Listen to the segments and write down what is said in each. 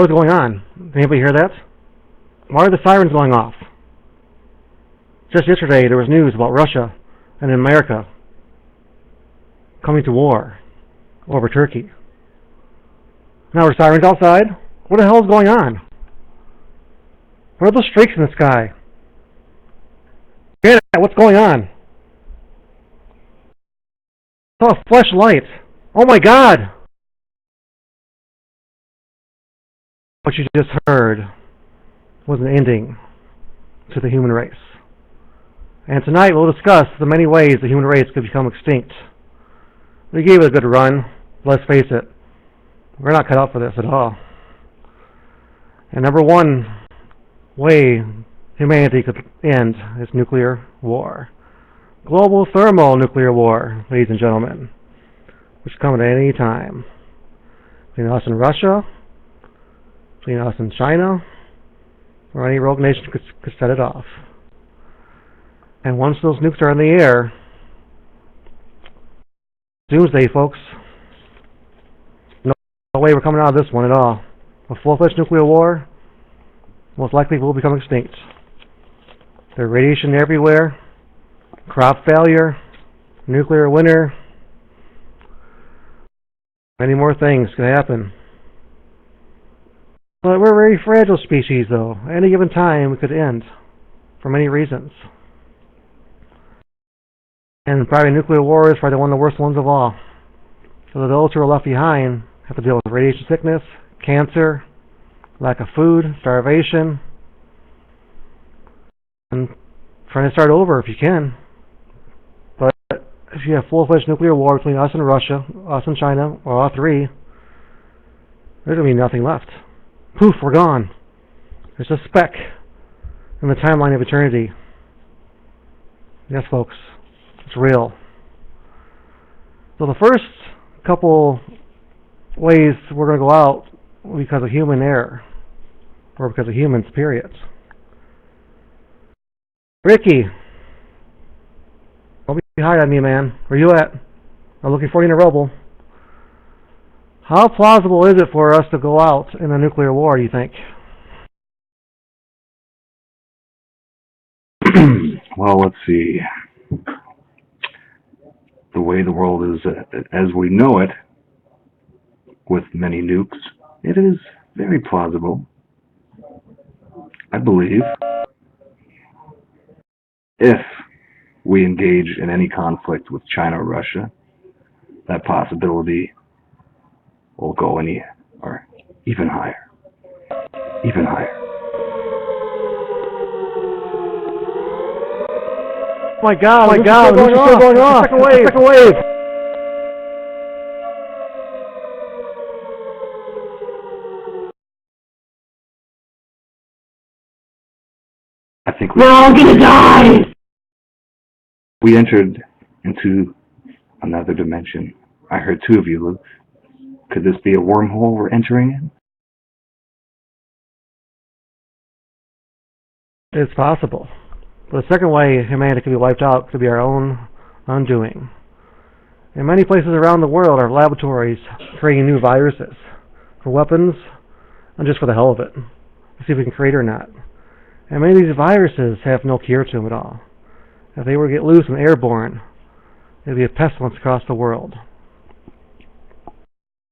What's going on? Anybody hear that? Why are the sirens going off? Just yesterday there was news about Russia and America coming to war over Turkey. Now there are sirens outside. What the hell is going on? What are those streaks in the sky? What's going on? I saw a flashlight. Oh my God! What you just heard was an ending to the human race. And tonight we'll discuss the many ways the human race could become extinct. We gave it a good run. Let's face it, we're not cut out for this at all. And number one way humanity could end is nuclear war. Global thermonuclear war, ladies and gentlemen, which can come at any time. Between us and Russia, between us and China, or any rogue nation could set it off. And once those nukes are in the air, doomsday, folks. No way we're coming out of this one at all. A full-fledged nuclear war most likely will become extinct. There's radiation everywhere, crop failure, nuclear winter, many more things could happen. But we're a very fragile species, though. At any given time, it could end for many reasons. And probably nuclear war is probably one of the worst ones of all. So those who are left behind have to deal with radiation sickness, cancer, lack of food, starvation, and trying to start over if you can. But if you have full-fledged nuclear war between us and Russia, us and China, or all three, there's going to be nothing left. Poof, we're gone. There's a speck in the timeline of eternity. Yes, folks, it's real. So the first couple ways we're going to go out because of human error, or because of humans, period. Ricky, don't be hiding on me, man. Where you at? I'm looking for you in a rubble. How plausible is it for us to go out in a nuclear war, do you think? Well, let's see. The way the world is as we know it, with many nukes, it is very plausible. I believe if we engage in any conflict with China or Russia, that possibility will go or even higher. Even higher. Oh my God, what's still going on? Second wave. I think we're all gonna die! We entered into another dimension. I heard two of you, Luke. Could this be a wormhole we're entering in? It's possible. But the second way humanity could be wiped out could be our own undoing. In many places around the world are laboratories creating new viruses for weapons and just for the hell of it, to see if we can create it or not. And many of these viruses have no cure to them at all. If they were to get loose and airborne, it would be a pestilence across the world.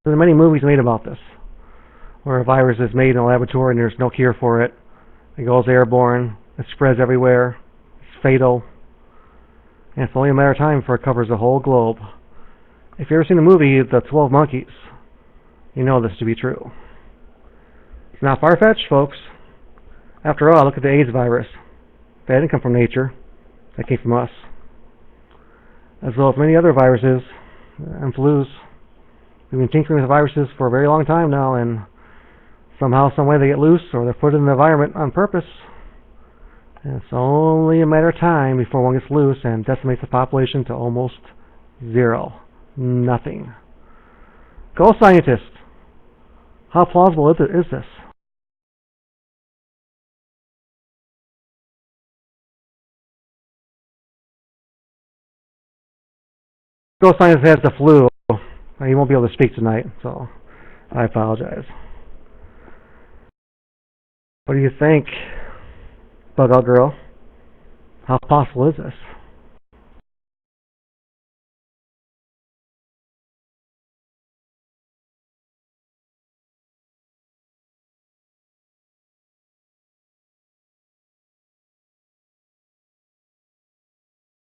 There are many movies made about this, where a virus is made in a laboratory and there's no cure for it. It goes airborne, it spreads everywhere, it's fatal, and it's only a matter of time before it covers the whole globe. If you've ever seen the movie The 12 Monkeys, you know this to be true. It's not far-fetched, folks. After all, look at the AIDS virus. That didn't come from nature. That came from us. As well as many other viruses and flus. We've been tinkering with viruses for a very long time now, and somehow, some way they get loose, or they're put in the environment on purpose. And it's only a matter of time before one gets loose and decimates the population to almost zero. Nothing. Go scientists! How plausible is this? Go scientist has the flu. He won't be able to speak tonight, so I apologize. What do you think, Bug Out Girl? How possible is this?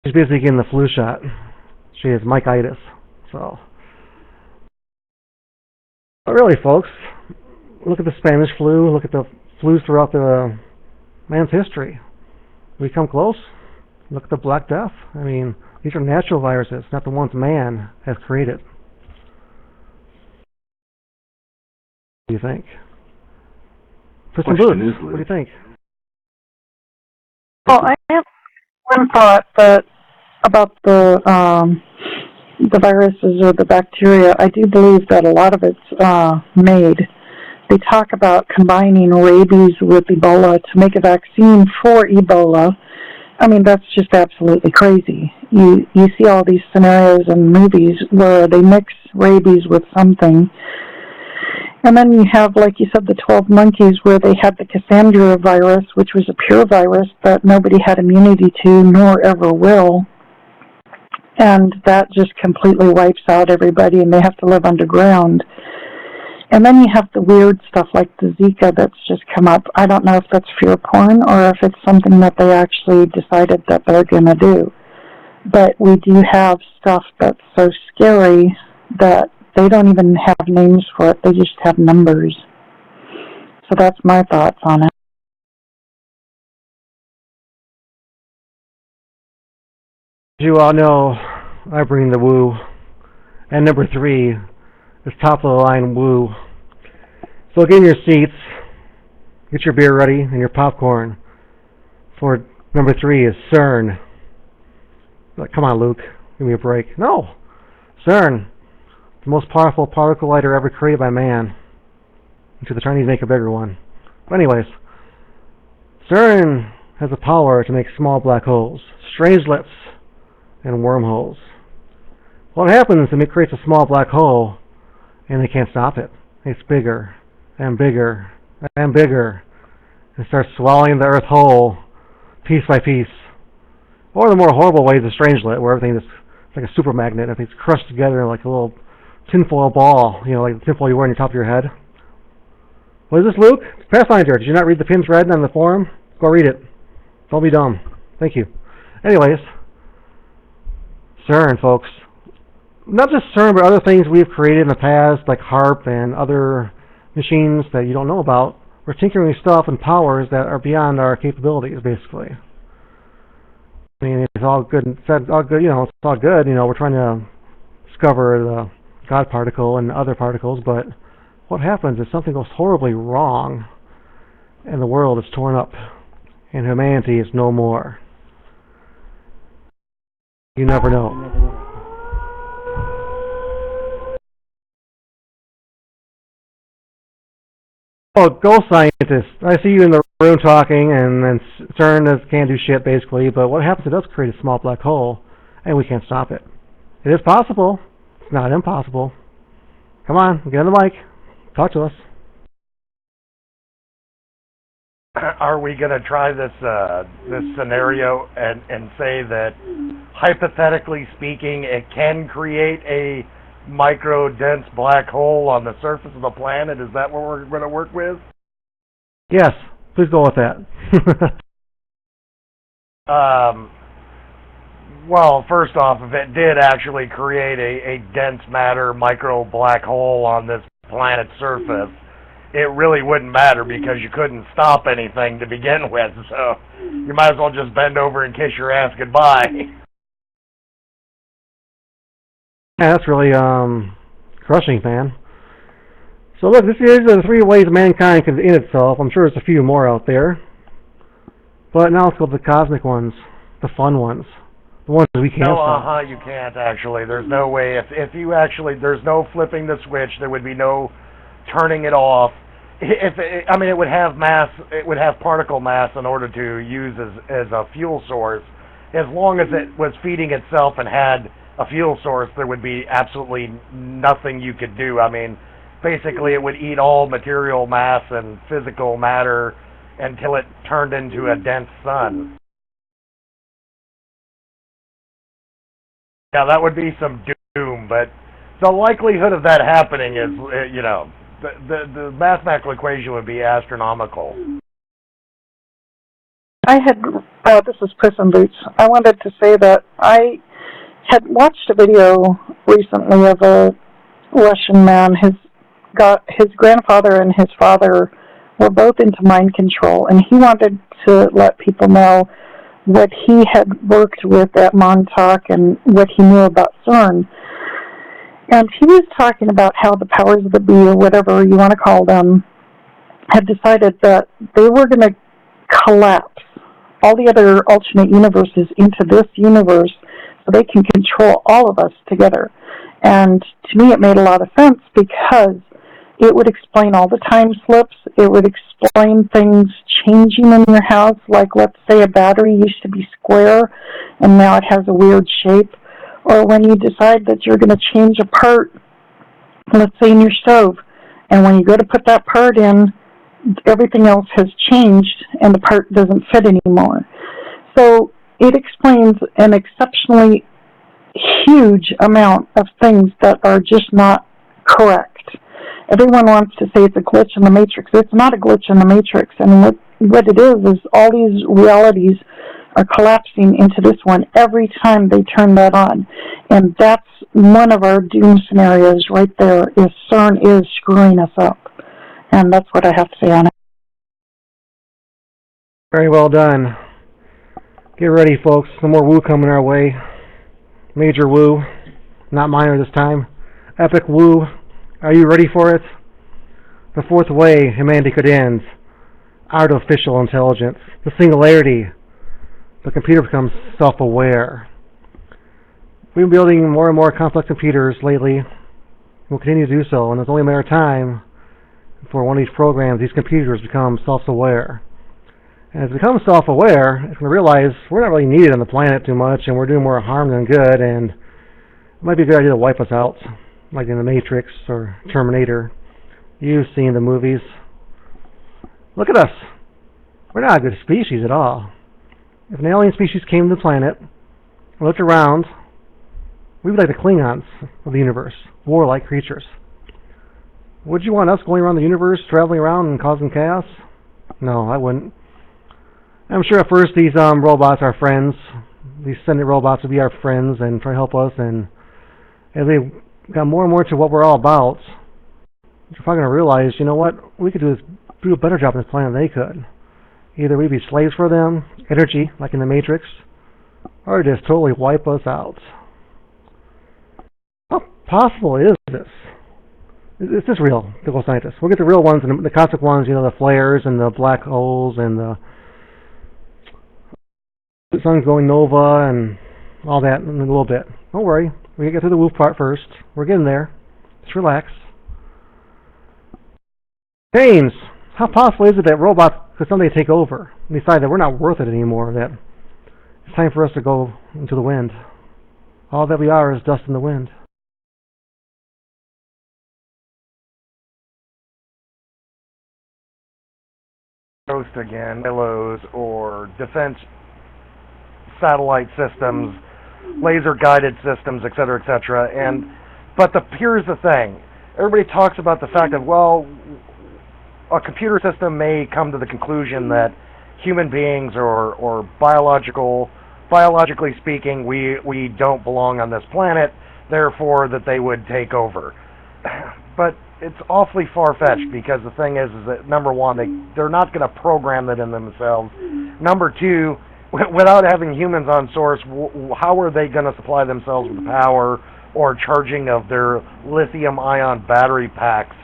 She's basically getting the flu shot. She has Mike-itis. So, but really, folks, look at the Spanish flu. Look at the flus throughout the man's history. We come close. Look at the Black Death. I mean, these are natural viruses, not the ones man has created. What do you think? Put some boots. What do you think? Well, I have one thought that about the viruses or the bacteria. I do believe that a lot of it's made. They talk about combining rabies with Ebola to make a vaccine for Ebola. I mean, that's just absolutely crazy. You see all these scenarios in movies where they mix rabies with something. And then you have, like you said, the 12 monkeys where they had the Cassandra virus, which was a pure virus that nobody had immunity to, nor ever will. And that just completely wipes out everybody, and they have to live underground. And then you have the weird stuff like the Zika that's just come up. I don't know if that's fear porn or if it's something that they actually decided that they're going to do. But we do have stuff that's so scary that they don't even have names for it. They just have numbers. So that's my thoughts on it. As you all know, I bring the woo. And number 3 is top of the line woo. So get in your seats, get your beer ready and your popcorn. For number 3 is CERN. Like, come on, Luke, give me a break. No, CERN, the most powerful particle lighter ever created by man. Until the Chinese make a bigger one. But anyways, CERN has the power to make small black holes, strangelets, and wormholes. What happens is it creates a small black hole, and they can't stop it. It's bigger and bigger and bigger, and starts swallowing the Earth whole, piece by piece. Or the more horrible way is a strangelet, where everything is like a super magnet, everything's crushed together like a little tinfoil ball, you know, like the tinfoil you wear on the top of your head. What is this, Luke? Pathfinder, did you not read the pin thread on the forum? Go read it. Don't be dumb. Thank you. Anyways, CERN, folks. Not just CERN, but other things we've created in the past, like HARP and other machines that you don't know about. We're tinkering with stuff and powers that are beyond our capabilities, basically. I mean, it's all good and said, all good, you know, it's all good. You know, we're trying to discover the God particle and other particles, but what happens is something goes horribly wrong, and the world is torn up, and humanity is no more. You never know. Oh, ghost scientist. I see you in the room talking, and then CERN can't do shit, basically, but what happens, it does create a small black hole, and we can't stop it. It is possible. It's not impossible. Come on, get on the mic. Talk to us. Are we going to try this scenario and say that, hypothetically speaking, it can create a micro-dense black hole on the surface of the planet? Is that what we're going to work with? Yes, please go with that. Well, first off, if it did actually create a dense matter micro black hole on this planet's surface, it really wouldn't matter because you couldn't stop anything to begin with, so you might as well just bend over and kiss your ass goodbye. Yeah, that's really crushing, man. So look, these are the 3 ways mankind could end itself. I'm sure there's a few more out there. But now let's go to the cosmic ones, the fun ones. The ones that we can't stop. You can't actually. There's no way. If you actually, there's no flipping the switch. There would be no turning it off. It would have mass. It would have particle mass in order to use as a fuel source. As long as it was feeding itself and had a fuel source, there would be absolutely nothing you could do. I mean, basically, it would eat all material mass and physical matter until it turned into a dense sun. Yeah, that would be some doom, but the likelihood of that happening is, the mathematical equation would be astronomical. I had, this is Puss in Boots. I wanted to say that I had watched a video recently of a Russian man. His grandfather and his father were both into mind control, and he wanted to let people know what he had worked with at Montauk and what he knew about CERN. And he was talking about how the powers that be, or whatever you want to call them, had decided that they were going to collapse all the other alternate universes into this universe so they can control all of us together. And to me, it made a lot of sense because it would explain all the time slips. It would explain things changing in your house, like let's say a battery used to be square and now it has a weird shape. Or when you decide that you're going to change a part, let's say in your stove, and when you go to put that part in, everything else has changed and the part doesn't fit anymore. So it explains an exceptionally huge amount of things that are just not correct. Everyone wants to say it's a glitch in the matrix. It's not a glitch in the matrix. And what it is all these realities are collapsing into this one every time they turn that on. And that's one of our doom scenarios right there, is CERN is screwing us up. And that's what I have to say on it. Very well done. Get ready, folks. Some more woo coming our way. Major woo. Not minor this time. Epic woo. Are you ready for it? The fourth way humanity could end. Artificial intelligence. The singularity. The computer becomes self-aware. We've been building more and more complex computers lately. We'll continue to do so, and it's only a matter of time for one of these programs, these computers, become self-aware. And as it becomes self-aware, it's going to realize we're not really needed on the planet too much, and we're doing more harm than good, and it might be a good idea to wipe us out, like in The Matrix or Terminator. You've seen the movies. Look at us. We're not a good species at all. If an alien species came to the planet and looked around, we would be like the Klingons of the universe, warlike creatures. Would you want us going around the universe, traveling around and causing chaos? No, I wouldn't. I'm sure at first these robots are friends. These sentient robots would be our friends and try to help us. And as they got more and more to what we're all about, we're probably going to realize, you know what, we could do a better job on this planet than they could. Either we'd be slaves for them, energy, like in the Matrix, or just totally wipe us out. How possible is this? Is this real, physical scientists? We'll get the real ones and the cosmic ones, the flares and the black holes and the sun's going nova and all that in a little bit. Don't worry. We get through the woof part first. We're getting there. Just relax. James, how possible is it that robots could someday take over and decide that we're not worth it anymore, that it's time for us to go into the wind? All that we are is dust in the wind. Coast again, silos or defense satellite systems, laser-guided systems, etc., etc. But here's the thing. Everybody talks about the fact that, well, a computer system may come to the conclusion that human beings or biologically speaking, we don't belong on this planet, therefore that they would take over. But it's awfully far-fetched, because the thing is that, number one, they're not going to program that in themselves. Number two, without having humans on source, how are they going to supply themselves with power or charging of their lithium-ion battery packs?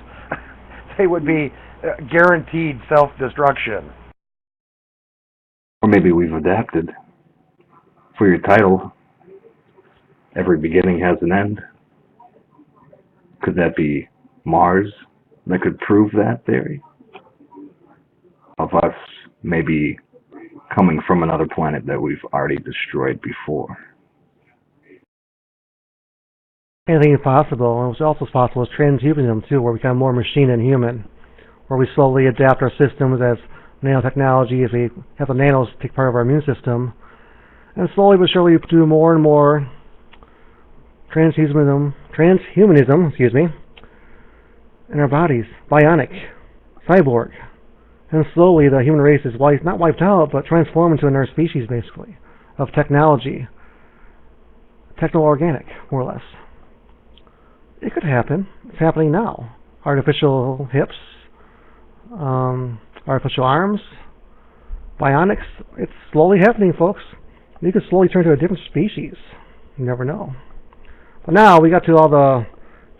They would be guaranteed self-destruction. Or maybe we've adapted. For your title, every beginning has an end. Could that be Mars that could prove that theory? Of us maybe coming from another planet that we've already destroyed before. Anything is possible. And what's also possible is transhumanism too, where we become more machine than human, where we slowly adapt our systems as nanotechnology as we have the nanos take part of our immune system. And slowly but surely we do more and more transhumanism, in our bodies, bionic, cyborg. And slowly the human race is not wiped out, but transformed into another species, basically, of technology. Techno-organic, more or less. It could happen. It's happening now. Artificial hips, artificial arms, bionics. It's slowly happening, folks. You could slowly turn to a different species. You never know. But now we got to all the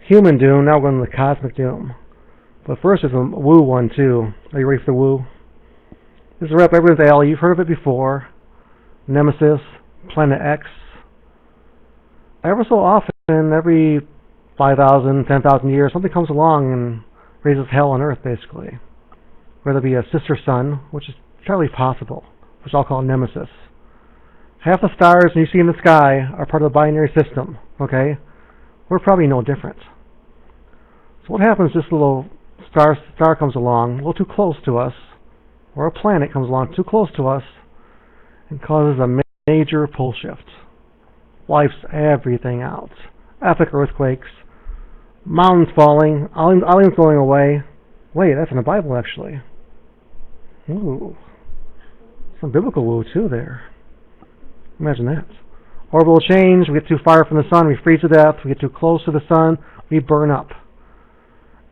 human doom. Now we're going to the cosmic doom. But first there's a woo one too. Are you ready for the woo? This is right up everyone's alley. You've heard of it before. Nemesis, Planet X. Ever so often, every 5,000, 10,000 years, something comes along and raises hell on Earth, basically. Whether it be a sister sun, which is entirely possible, which I'll call Nemesis. Half the stars you see in the sky are part of the binary system, okay? We're probably no different. So what happens if this little star comes along, a little too close to us, or a planet comes along too close to us, and causes a major pole shift? Wipes everything out. Epic earthquakes, mountains falling, islands going away. Wait, that's in the Bible, actually. Ooh. Some biblical woo, too, there. Imagine that. Orbital change, we get too far from the sun, we freeze to death. We get too close to the sun, we burn up.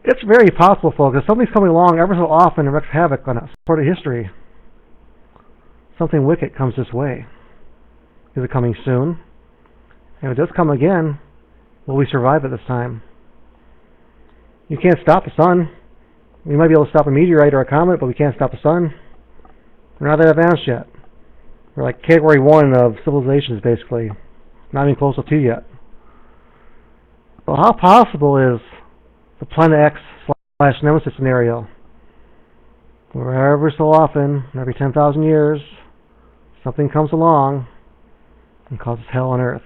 It's very possible, folks, if something's coming along ever so often and wreaks havoc on us. Part of history. Something wicked comes this way. Is it coming soon? And if it does come again, will we survive it this time? You can't stop the sun. We might be able to stop a meteorite or a comet, but we can't stop the sun. We're not that advanced yet. We're like category 1 of civilizations, basically. Not even close to 2 yet. Well, how possible is the Planet X / Nemesis scenario? Where every so often, every 10,000 years, something comes along and causes hell on Earth.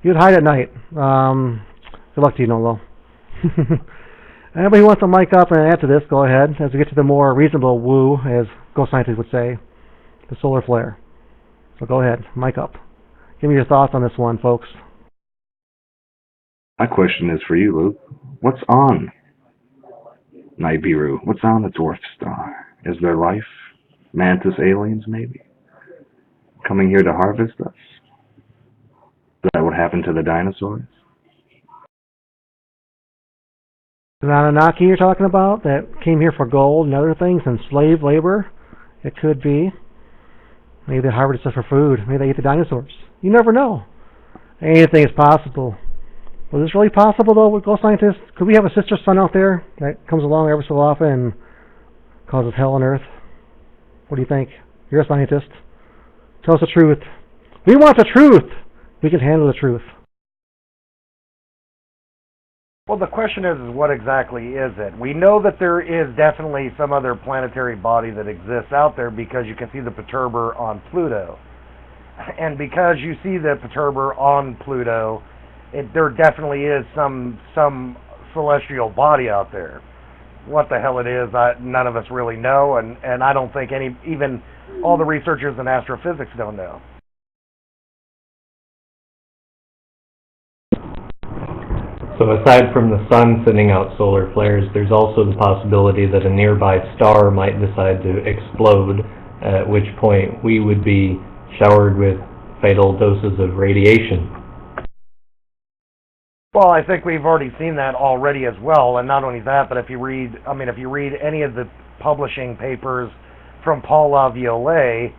You'd hide at night. Good luck to you, Nolo. Anybody who wants to mic up and add to this, go ahead. As we get to the more reasonable woo, as ghost scientists would say, the solar flare. So go ahead, mic up. Give me your thoughts on this one, folks. My question is for you, Luke. What's on Nibiru? What's on the dwarf star? Is there life? Mantis aliens, maybe? Coming here to harvest us? Is that what happened to the dinosaurs? The Anunnaki you're talking about that came here for gold and other things and slave labor? It could be. Maybe they harvested us for food. Maybe they ate the dinosaurs. You never know. Anything is possible. Was this really possible, though, with ghost scientists? Could we have a sister sun out there that comes along ever so often and causes hell on Earth? What do you think? You're a scientist. Tell us the truth. We want the truth! We can handle the truth. Well, the question is what exactly is it? We know that there is definitely some other planetary body that exists out there because you can see the perturber on Pluto. And because you see the perturber on Pluto, there definitely is some celestial body out there. What the hell it is, none of us really know, and I don't think even all the researchers in astrophysics don't know. So aside from the sun sending out solar flares, there's also the possibility that a nearby star might decide to explode, at which point we would be showered with fatal doses of radiation. Well, I think we've already seen that already as well, and not only that, but if you read any of the publishing papers from Paul Laviolette,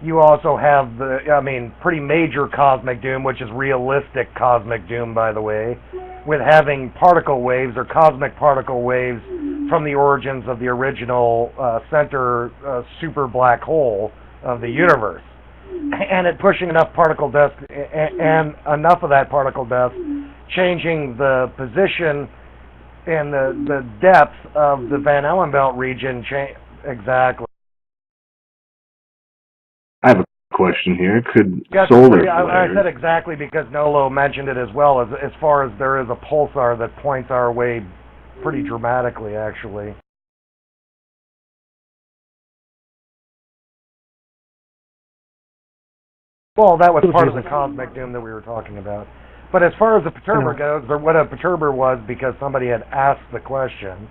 you also have pretty major cosmic doom, which is realistic cosmic doom, by the way, with having particle waves or cosmic particle waves from the origins of the original center super black hole of the universe. And it pushing enough particle dust and enough of that particle dust changing the position and the depth of the Van Allen belt region. Exactly. I have a question here. Could solar flares... I said exactly because Nolo mentioned it as well, as far as there is a pulsar that points our way pretty dramatically, actually. Well, that was Oh, part of the Jesus. cosmic doom that we were talking about. But as far as a perturber goes, or what a perturber was, because somebody had asked the question,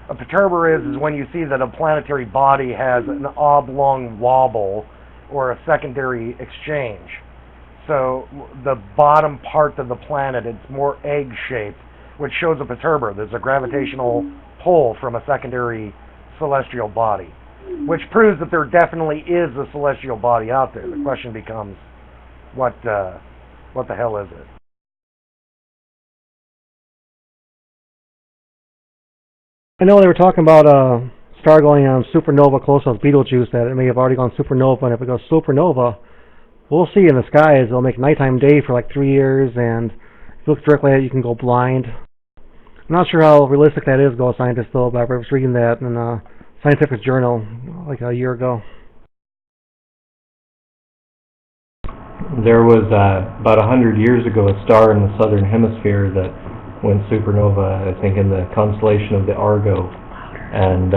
a perturber is when you see that a planetary body has an oblong wobble or a secondary exchange. So the bottom part of the planet, it's more egg-shaped, which shows a perturber. There's a gravitational pull from a secondary celestial body, which proves that there definitely is a celestial body out there. The question becomes, what the hell is it? I know they were talking about a star going on supernova close to Betelgeuse, that it may have already gone supernova, and if it goes supernova, we'll see in the skies, it'll make nighttime day for like 3 years, and if you look directly at it, you can go blind. I'm not sure how realistic that is, go scientists, though, but I was reading that in a scientific journal like a year ago. There was about 100 years ago a star in the southern hemisphere that went supernova, I think in the constellation of the Argo, and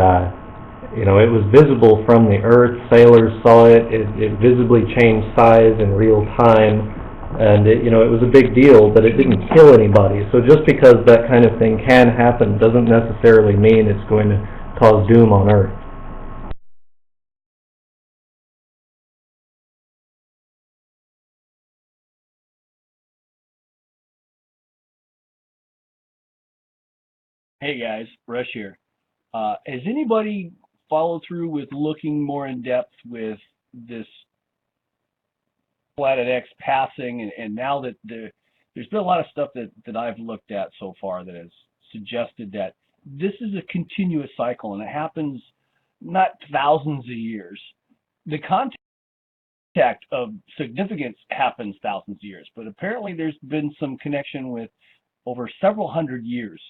it was visible from the Earth. Sailors saw it. It visibly changed size in real time, and it was a big deal, but it didn't kill anybody. So just because that kind of thing can happen doesn't necessarily mean it's going to cause doom on Earth. Hey guys, Rush here. Has anybody followed through with looking more in depth with this Planet X passing, and now that there's been a lot of stuff that I've looked at so far that has suggested that this is a continuous cycle and it happens not thousands of years. The contact of significance happens thousands of years, but apparently there's been some connection with over several hundred years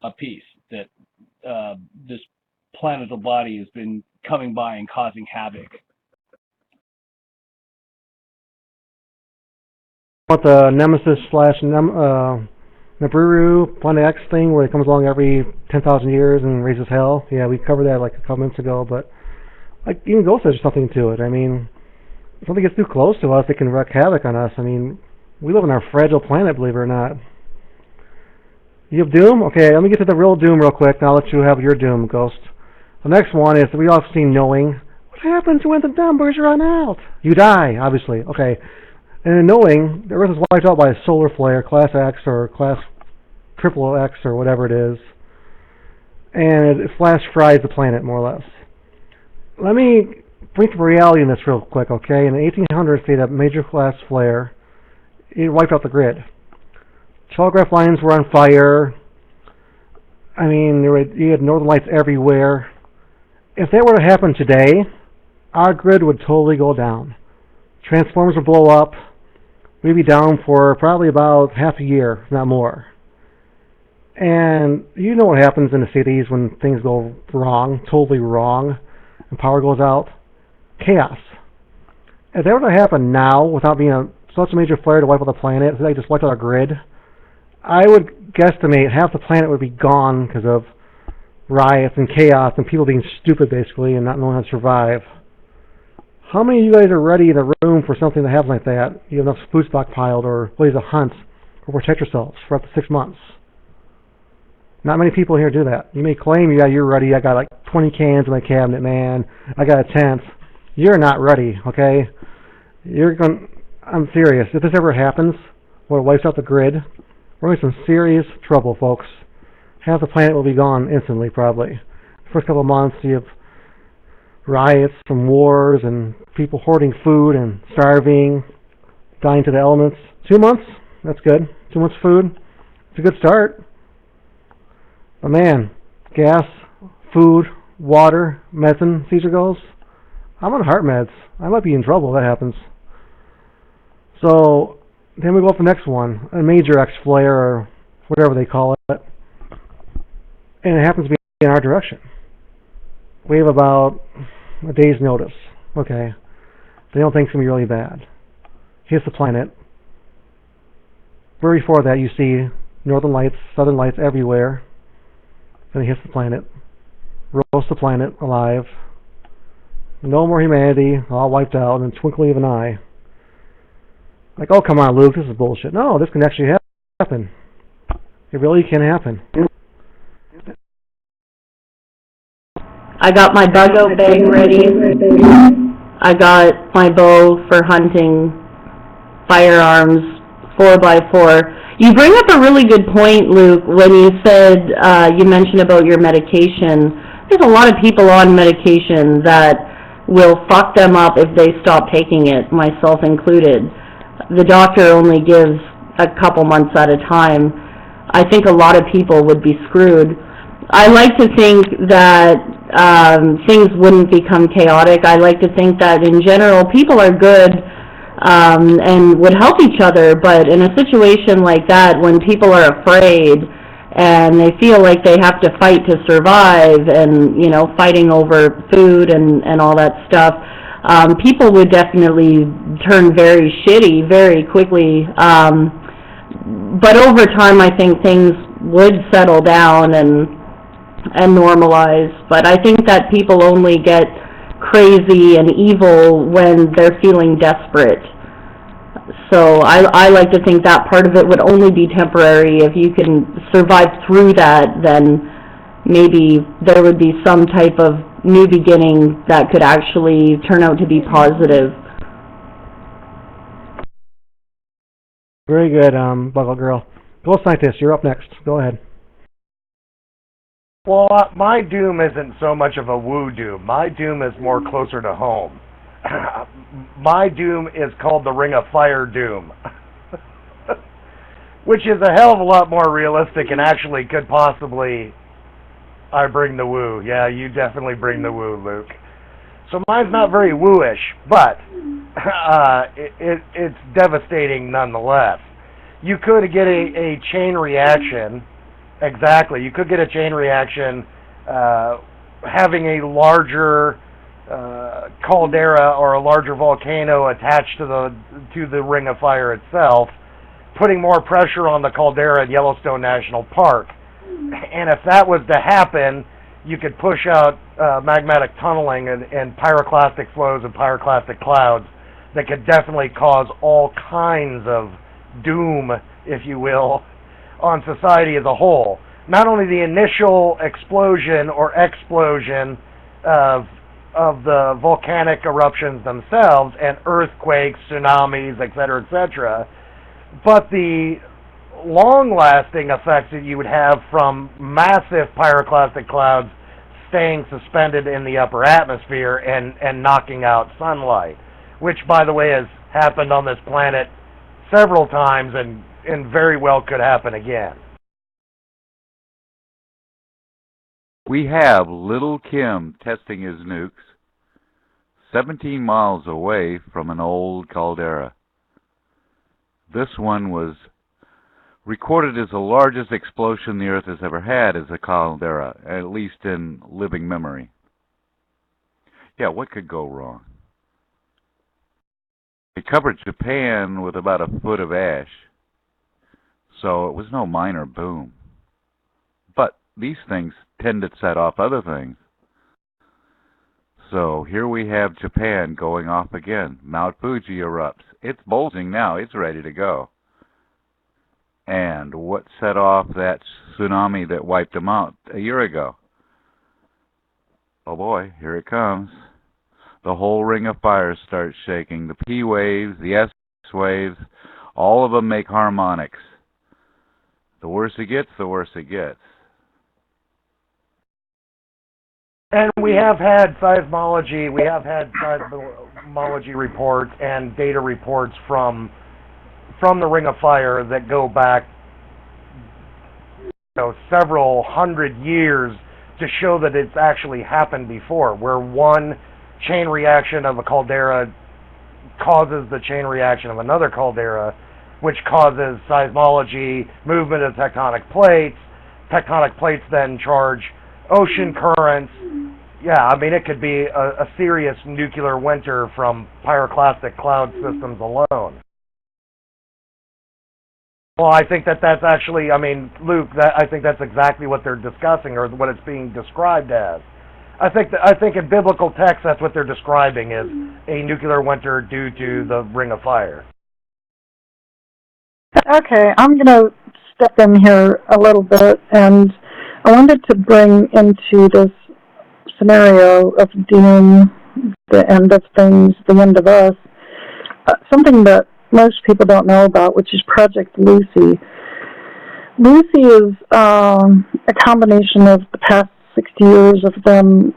apiece that this planetary body has been coming by and causing havoc. What the Nemesis slash Nibiru Planet X thing, where it comes along every 10,000 years and raises hell? Yeah, we covered that like a couple minutes ago, but like even Ghost has something to it. I mean, if something gets too close to us, it can wreak havoc on us. I mean, we live on our fragile planet, believe it or not. You have doom? Okay, let me get to the real doom real quick, and I'll let you have your doom, Ghost. The next one is, we all have seen Knowing. What happens when the numbers run out? You die, obviously. Okay. And in Knowing, the Earth is wiped out by a solar flare, Class X or Class Triple X or whatever it is. And it flash fries the planet, more or less. Let me bring some reality in this real quick, okay? In the 1800s, they had a major class flare. It wiped out the grid. Telegraph lines were on fire. I mean, you had northern lights everywhere. If that were to happen today, our grid would totally go down. Transformers would blow up. We'd be down for probably about half a year, if not more. And you know what happens in the cities when things go wrong, totally wrong, and power goes out? Chaos. If that were to happen now, without being such a major flare to wipe out the planet, so they just wiped out our grid, I would guesstimate half the planet would be gone because of riots and chaos and people being stupid, basically, and not knowing how to survive. How many of you guys are ready in a room for something that happens like that? You have enough food stockpiled or ways to hunt or protect yourselves for up to 6 months? Not many people here do that. You may claim, yeah, you're ready. I got like 20 cans in my cabinet, man. I got a tent. You're not ready, okay? I'm serious. If this ever happens, where it wipes out the grid, we're in some serious trouble, folks. Half the planet will be gone instantly, probably. The first couple of months, you have riots from wars and people hoarding food and starving, dying to the elements. 2 months? That's good. 2 months food? It's a good start. But man, gas, food, water, medicine, Caesar goes. I'm on heart meds. I might be in trouble if that happens. So, then we go up to the next one, a major X flare or whatever they call it. And it happens to be in our direction. We have about a day's notice. Okay. They don't think it's going to be really bad. Hits the planet. Right before that, you see northern lights, southern lights everywhere. Then it hits the planet. Roasts the planet alive. No more humanity, all wiped out in the twinkling of an eye. Like, oh, come on, Luke, this is bullshit. No, this can actually happen. It really can happen. I got my bug out bag ready. I got my bow for hunting, firearms, 4x4. You bring up a really good point, Luke, when you said, you mentioned about your medication. There's a lot of people on medication that will fuck them up if they stop taking it, myself included. The doctor only gives a couple months at a time. I think a lot of people would be screwed. I like to think that things wouldn't become chaotic. I like to think that in general people are good and would help each other, but in a situation like that, when people are afraid and they feel like they have to fight to survive and, you know, fighting over food and all that stuff, people would definitely turn very shitty very quickly. But over time, I think things would settle down and normalize. But I think that people only get crazy and evil when they're feeling desperate. So I like to think that part of it would only be temporary. If you can survive through that, then maybe there would be some type of new beginning that could actually turn out to be positive. Very good, Buckle Girl. Ghost Scientist, you're up next. Go ahead. Well, my doom isn't so much of a woo doom. My doom is more closer to home. My doom is called the Ring of Fire doom, which is a hell of a lot more realistic and actually could possibly... I bring the woo. Yeah, you definitely bring the woo, Luke. So mine's not very wooish, but it's devastating nonetheless. You could get a chain reaction. Exactly. You could get a chain reaction having a larger caldera or a larger volcano attached to the Ring of Fire itself, putting more pressure on the caldera at Yellowstone National Park. And if that was to happen, you could push out magmatic tunneling and pyroclastic flows and pyroclastic clouds that could definitely cause all kinds of doom, if you will, on society as a whole. Not only the initial explosion or explosion of the volcanic eruptions themselves and earthquakes, tsunamis, etc., but the long-lasting effects that you would have from massive pyroclastic clouds staying suspended in the upper atmosphere and knocking out sunlight, which, by the way, has happened on this planet several times and very well could happen again. We have Little Kim testing his nukes 17 miles away from an old caldera. This one was recorded as the largest explosion the Earth has ever had as a caldera, at least in living memory. Yeah, what could go wrong? It covered Japan with about a foot of ash, so it was no minor boom. But these things tend to set off other things. So here we have Japan going off again. Mount Fuji erupts. It's bulging now. It's ready to go. And what set off that tsunami that wiped them out a year ago? Oh boy, here it comes. The whole Ring of Fire starts shaking. The P waves, the S waves, all of them make harmonics. The worse it gets, the worse it gets. And we have had seismology reports and data reports from the Ring of Fire that go back, several hundred years to show that it's actually happened before, where one chain reaction of a caldera causes the chain reaction of another caldera, which causes seismology, movement of tectonic plates. Tectonic plates then charge ocean currents. Yeah, I mean, it could be a serious nuclear winter from pyroclastic cloud systems alone. Well, I think that's actually, Luke, I think that's exactly what they're discussing, or what it's being described as. I think in biblical text, that's what they're describing as a nuclear winter due to the Ring of Fire. Okay, I'm going to step in here a little bit, and I wanted to bring into this scenario of doom, the end of things, the end of us, something that most people don't know about, which is Project Lucy. Lucy is a combination of the past 60 years of them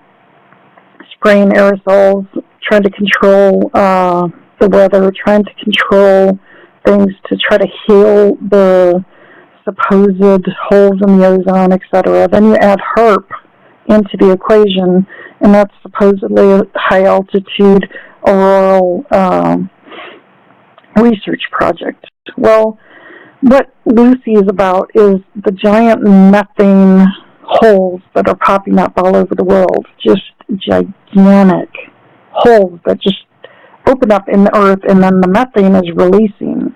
spraying aerosols, trying to control the weather, trying to control things to try to heal the supposed holes in the ozone, etc. Then you add HAARP into the equation, and that's supposedly a high-altitude auroral research project. Well, what Lucy is about is the giant methane holes that are popping up all over the world, just gigantic holes that just open up in the earth, and then the methane is releasing.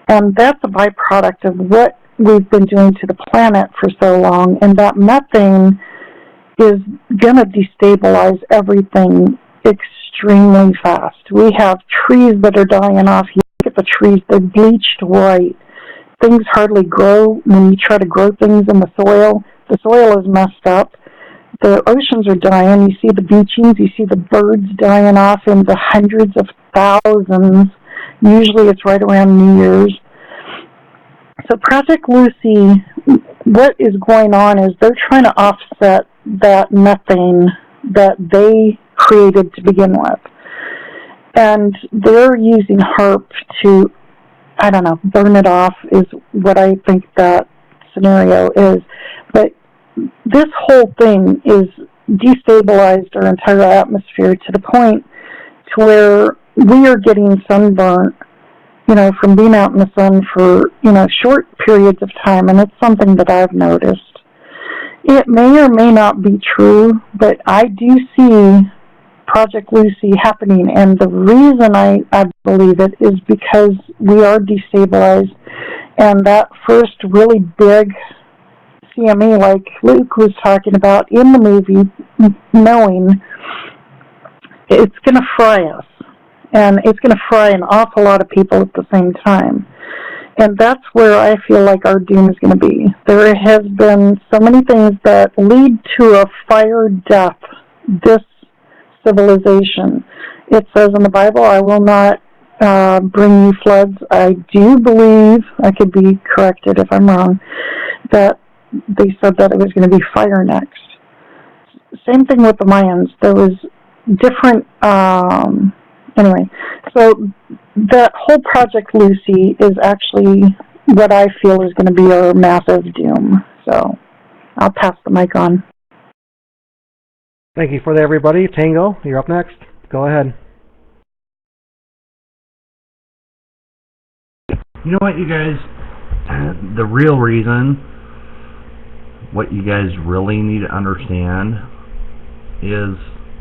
And that's a byproduct of what we've been doing to the planet for so long, and that methane is going to destabilize everything extremely fast. We have trees that are dying off. You look at the trees, they're bleached white. Things hardly grow. When you try to grow things in the soil is messed up. The oceans are dying. You see the beachings, you see the birds dying off in the hundreds of thousands. Usually it's right around New Year's. So Project Lucy, what is going on is they're trying to offset that methane that they created to begin with. And they're using HAARP to, I don't know, burn it off is what I think that scenario is. But this whole thing is destabilized our entire atmosphere to the point to where we are getting sunburnt, from being out in the sun for, short periods of time, and it's something that I've noticed. It may or may not be true, but I do see Project Lucy happening, and the reason I believe it is because we are destabilized, and that first really big CME, like Luke was talking about in the movie, knowing it's going to fry us. And it's going to fry an awful lot of people at the same time. And that's where I feel like our doom is going to be. There has been so many things that lead to a fire death, this civilization. It says in the Bible, I will not bring you floods. I do believe, I could be corrected if I'm wrong, that they said that it was going to be fire next. Same thing with the Mayans. There was different... Anyway, so that whole Project Lucy is actually what I feel is going to be our massive doom. So I'll pass the mic on. Thank you for that, everybody. Tango, you're up next. Go ahead. You know what, you guys? The real reason, what you guys really need to understand is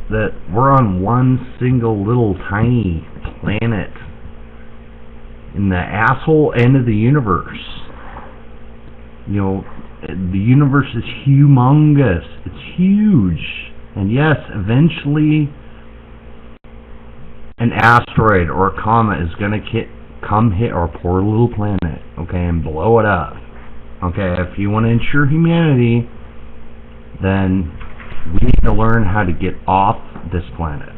that we're on one single little tiny planet in the asshole end of the universe. The universe is humongous. It's huge. And yes, eventually an asteroid or a comet is going to come hit our poor little planet, okay, and blow it up. Okay, if you want to ensure humanity, then we need to learn how to get off this planet.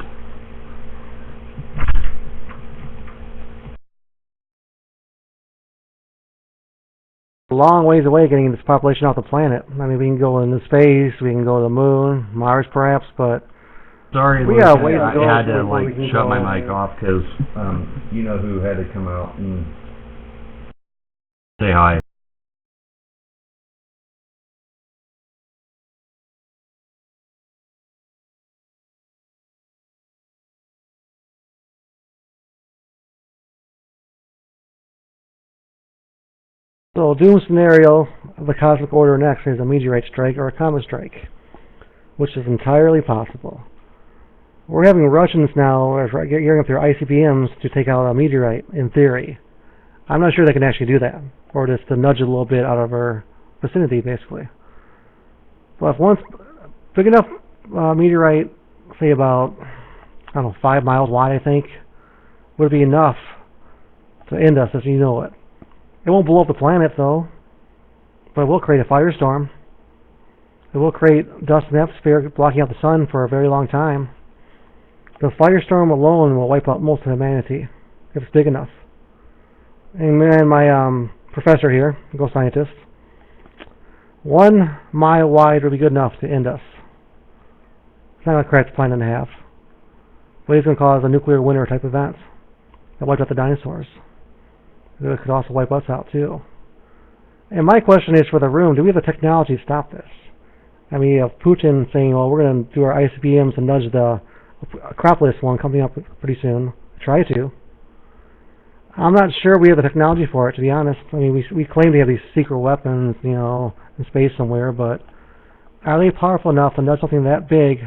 A long ways away getting this population off the planet. I mean, we can go into space, we can go to the moon, Mars perhaps, but sorry, we Luke, got ways to go. I had to shut my mic off because you know who had to come out and say hi. So, doom scenario of the cosmic order next is a meteorite strike or a comet strike, which is entirely possible. We're having Russians now gearing up their ICBMs to take out a meteorite, in theory. I'm not sure they can actually do that, or just to nudge it a little bit out of our vicinity, basically. But if one big enough meteorite, say about, 5 miles wide, I think, would be enough to end us as you know it. It won't blow up the planet, though, but it will create a firestorm. It will create dust in the atmosphere blocking out the sun for a very long time. The firestorm alone will wipe out most of humanity if it's big enough. And then my professor here, ghost scientist, 1 mile wide would be good enough to end us. It's not going to crack the planet in half, but it's going to cause a nuclear winter type event that wiped out the dinosaurs. It could also wipe us out too. And my question is for the room, do we have the technology to stop this? I mean, you have Putin saying, well, we're going to do our ICBMs and nudge the Acropolis one coming up pretty soon. Try to. I'm not sure we have the technology for it, to be honest. I mean, we claim to have these secret weapons, you know, in space somewhere, but are they powerful enough to nudge something that big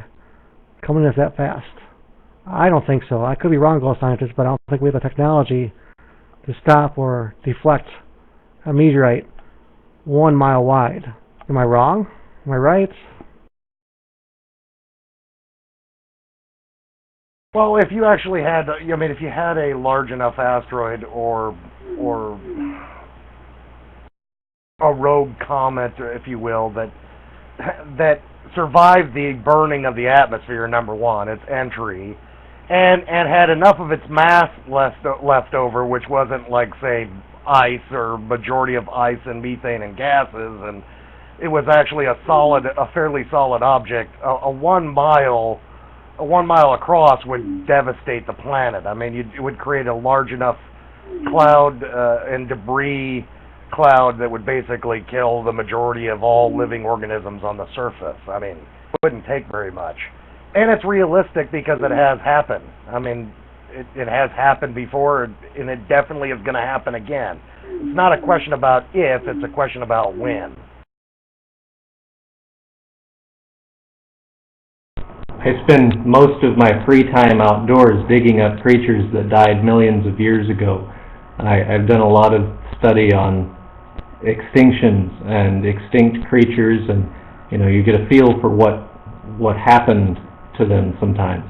coming at us that fast? I don't think so. I could be wrong, ghost scientists, but I don't think we have the technology to stop or deflect a meteorite 1 mile wide. Am I wrong? Am I right? Well, if you actually had, I mean, if you had a large enough asteroid or a rogue comet, if you will, that survived the burning of the atmosphere, number one, its entry, and had enough of its mass left over, which wasn't like, say, ice or majority of ice and methane and gases, and it was actually a fairly solid object. A 1 mile across would devastate the planet. I mean, it would create a large enough cloud and debris cloud that would basically kill the majority of all living organisms on the surface. I mean, it wouldn't take very much. And it's realistic because it has happened. I mean, it has happened before, and it definitely is going to happen again. It's not a question about if, it's a question about when. I spend most of my free time outdoors digging up creatures that died millions of years ago. I've done a lot of study on extinctions and extinct creatures, and you know, you get a feel for what happened to them sometimes.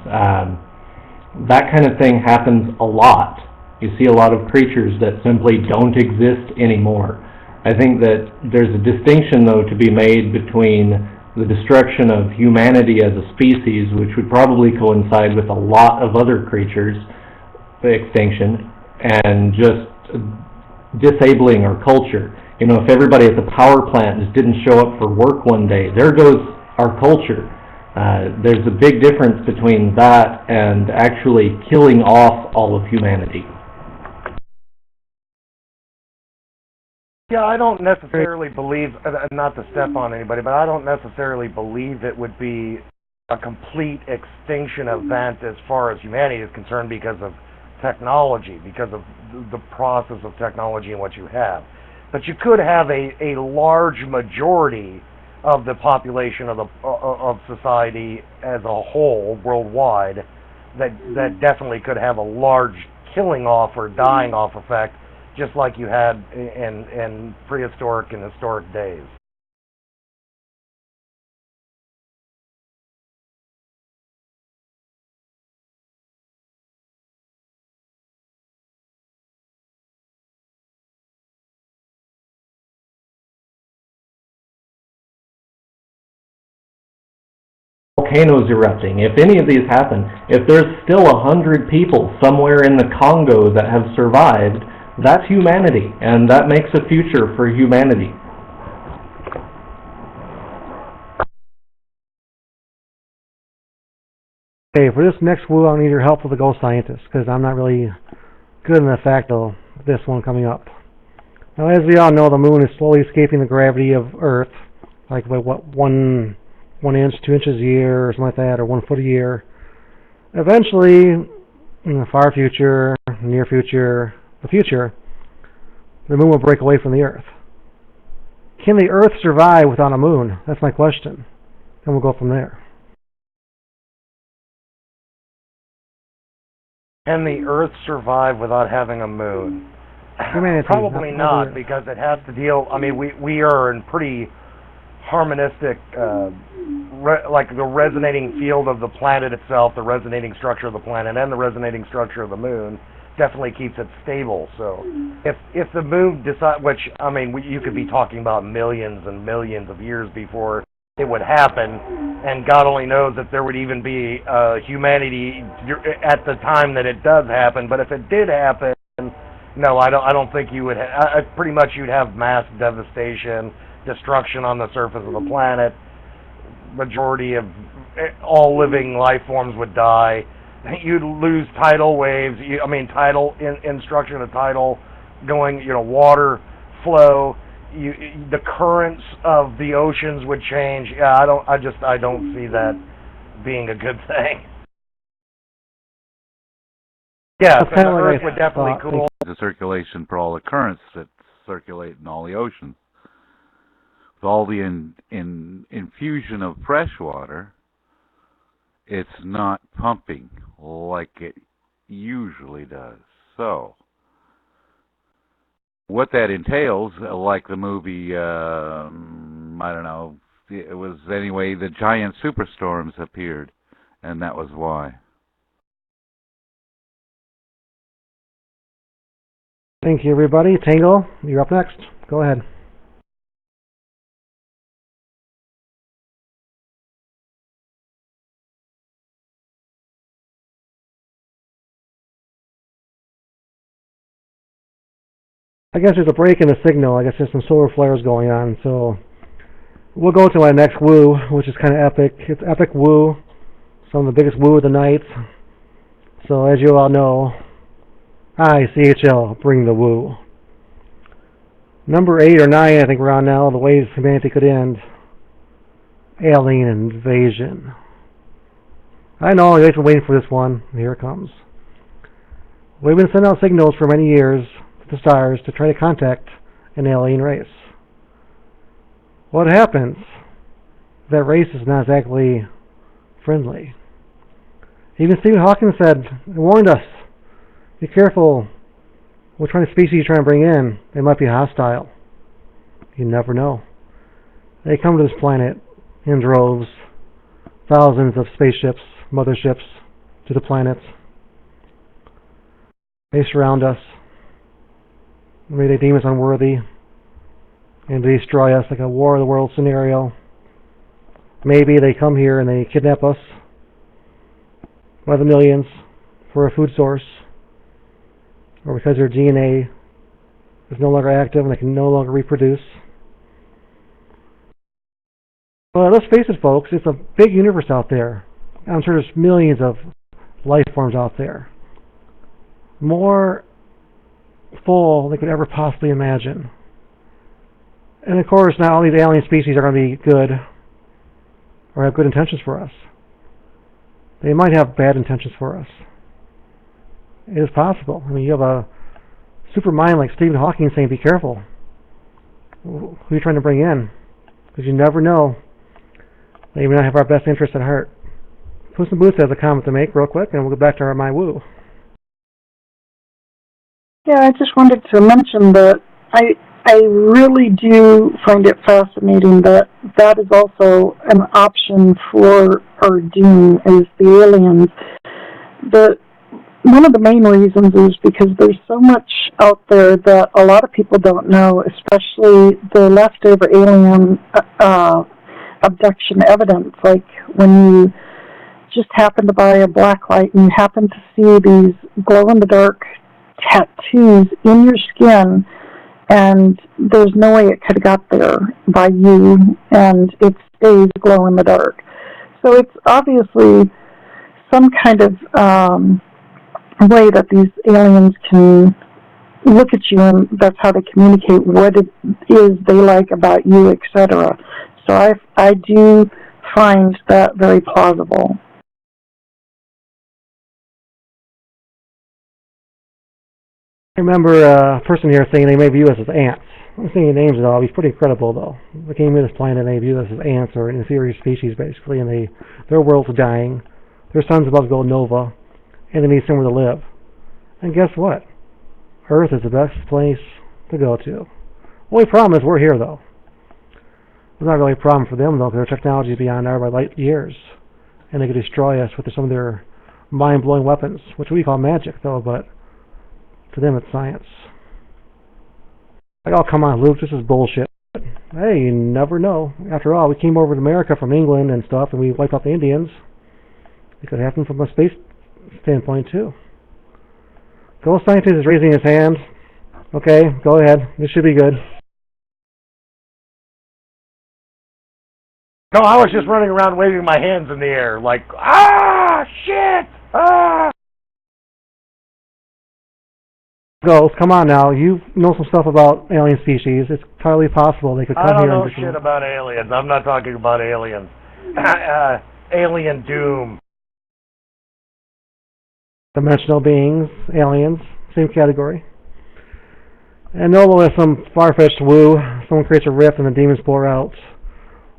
That kind of thing happens a lot. You see a lot of creatures that simply don't exist anymore. I think that there's a distinction, though, to be made between the destruction of humanity as a species, which would probably coincide with a lot of other creatures' extinction, and just disabling our culture. You know, if everybody at the power plant just didn't show up for work one day, there goes our culture. There's a big difference between that and actually killing off all of humanity. Yeah, I don't necessarily believe, not to step on anybody, but I don't necessarily believe it would be a complete extinction event as far as humanity is concerned because of technology, because of the process of technology and what you have. But you could have a large majority of the population of society as a whole worldwide that definitely could have a large killing off or dying off effect, just like you had in prehistoric and historic days. Volcanoes erupting. If any of these happen, if there's still 100 people somewhere in the Congo that have survived, that's humanity, and that makes a future for humanity. Okay, for this next woo, I'll need your help with the ghost scientist, because I'm not really good in the fact of this one coming up. Now, as we all know, the moon is slowly escaping the gravity of Earth, like what, 1 inch, 2 inches a year, or something like that, or 1 foot a year. Eventually, in the far future, near future, the future, the moon will break away from the Earth. Can the Earth survive without a moon? That's my question. And we'll go from there. Can the Earth survive without having a moon? Humanity, probably not, because it has to deal. I mean, we are in pretty harmonistic, like the resonating field of the planet itself, the resonating structure of the planet, and the resonating structure of the moon definitely keeps it stable. So if the moon decide, which I mean, you could be talking about millions and millions of years before it would happen, and God only knows if there would even be humanity at the time that it does happen. But if it did happen, no, I don't think you would. Pretty much, you'd have mass devastation, destruction on the surface of the planet. Majority of all living life forms would die. You'd lose tidal waves. Tidal instruction of tidal going. Water flow. The currents of the oceans would change. Yeah, I don't see that being a good thing. Yeah, so the Earth would definitely cool. The circulation for all the currents that circulate in all the oceans. With all the infusion of fresh water, it's not pumping like it usually does. So, what that entails, like the movie, I don't know, it was anyway, the giant superstorms appeared, and that was why. Thank you, everybody. Tango, you're up next. Go ahead. I guess there's a break in the signal. I guess there's some solar flares going on. So we'll go to our next woo, which is kind of epic. It's epic woo. Some of the biggest woo of the night. So as you all know, I, CHL, bring the woo. Number 8 or 9, I think we're on now, the ways humanity could end. Alien invasion. I know, you guys been waiting for this one. Here it comes. We've been sending out signals for many years to the stars to try to contact an alien race. What happens? That race is not exactly friendly. Even Stephen Hawking warned us, be careful which kind of species you're trying to bring in. They might be hostile. You never know. They come to this planet in droves, thousands of spaceships, motherships to the planet. They surround us. Maybe they deem us unworthy and destroy us like a War of the Worlds scenario. Maybe they come here and they kidnap us by the millions for a food source, or because their DNA is no longer active and they can no longer reproduce. Well, let's face it, folks, it's a big universe out there. I'm sure there's millions of life forms out there. More full than they could ever possibly imagine. And of course, not all these alien species are going to be good or have good intentions for us. They might have bad intentions for us. It is possible. I mean, you have a super mind like Stephen Hawking saying, be careful who you're trying to bring in, because you never know. They may not have our best interest at heart. Puss in Boots has a comment to make real quick, and we'll go back to my woo. Yeah, I just wanted to mention that I really do find it fascinating that that is also an option for our doom is the aliens. One of the main reasons is because there's so much out there that a lot of people don't know, especially the leftover alien abduction evidence. Like when you just happen to buy a black light and you happen to see these glow-in-the-dark tattoos in your skin, and there's no way it could have got there by you, and it stays glow in the dark. So it's obviously some kind of way that these aliens can look at you, and that's how they communicate what it is they like about you, etc. So I do find that very plausible. I remember a person here saying they may view us as ants. I'm not saying names at all. He's pretty credible, though. They came to this planet and they view us as ants or an inferior species, basically, and their world's dying. Their sun's about to go nova, and they need somewhere to live. And guess what? Earth is the best place to go to. Only problem is we're here, though. It's not really a problem for them, though, because their technology is beyond our light years, and they could destroy us with some of their mind-blowing weapons, which we call magic, though, but To them, it's science. Like, oh, come on, Luke, this is bullshit. Hey, you never know. After all, we came over to America from England and stuff, and we wiped out the Indians. It could happen from a space standpoint, too. Ghost scientist is raising his hand. Okay, go ahead. This should be good. No, I was just running around waving my hands in the air, like, ah, shit, ah. Ghost, come on now. You know some stuff about alien species. It's entirely possible they could come I don't here know and shit about aliens. I'm not talking about aliens. Alien doom. Dimensional beings, aliens, same category. And Noble is some far-fetched woo. Someone creates a rift and the demons pour out.